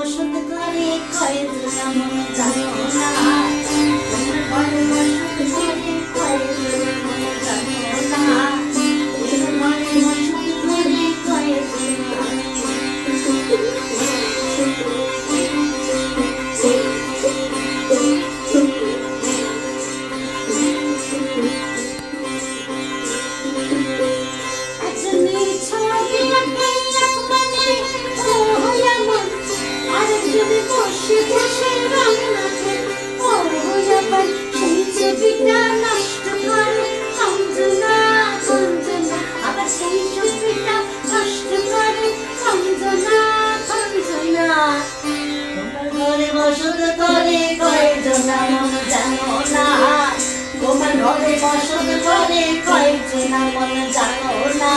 বসত করে কয়জন মন জানো না, তোমার ঘরে বসত করে কয়জন মন জানো না, তোমার ঘরে বসত করে কয়জন। বসত করে কয়জন মন জানো না, তোমার ঘরে বসত করে কয়জন মন জানো না,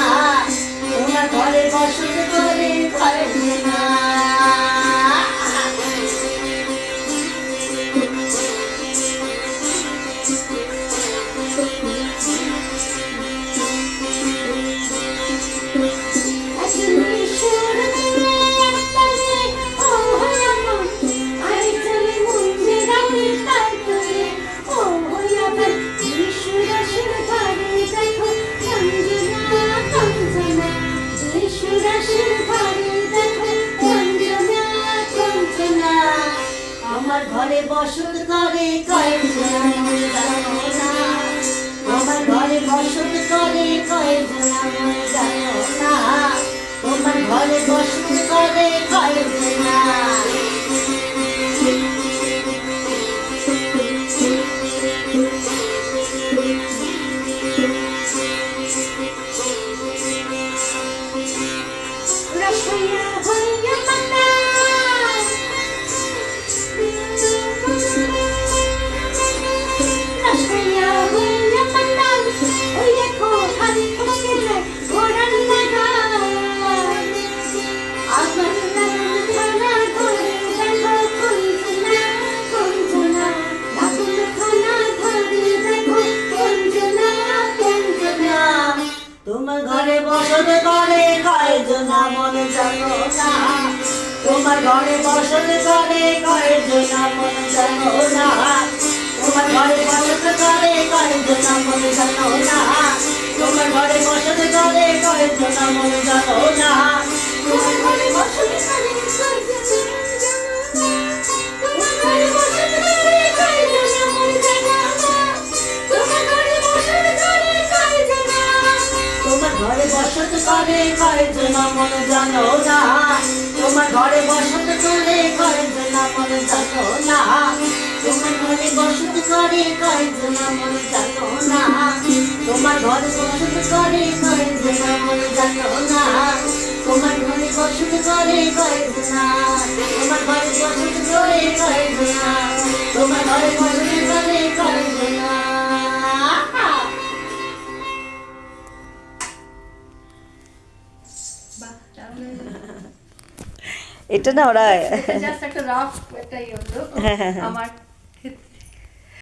তোমার ঘরে বসত করে কয়জন। আমার ঘরে বসত করে কয়জন মন জানো না, তোমার ঘরে বসত করে কয়জন মন জানো না, তোমার ঘরে বসত করে কয়জন। তোমার ঘরে বসত করে কয়জন মন জানো না, তোমার ঘরে বসত করে কয়জন মন জানো না, তোমার ঘরে বসত করে কয়জন মন জানো না, তোমার ঘরে বসত করে কয়জন মন জানো না, তোমার ঘরে বসত করে কয়জন মন জানো না, তোমার ঘরে বসত করে কয়জন মন জানো না, তোমার ঘরে বসত করে কয়জন মন জানো না, তোমার ঘরে বসত করে কয়জন মন জানো না, তোমার ঘরে বসত করে কয়জন, তোমার ঘরে বসত করে কয়জন, তোমার ঘরে বসত করে কয়জন। এটা না ওরা জাস্ট একটা রাফ একটা ইয়ে হলো আমার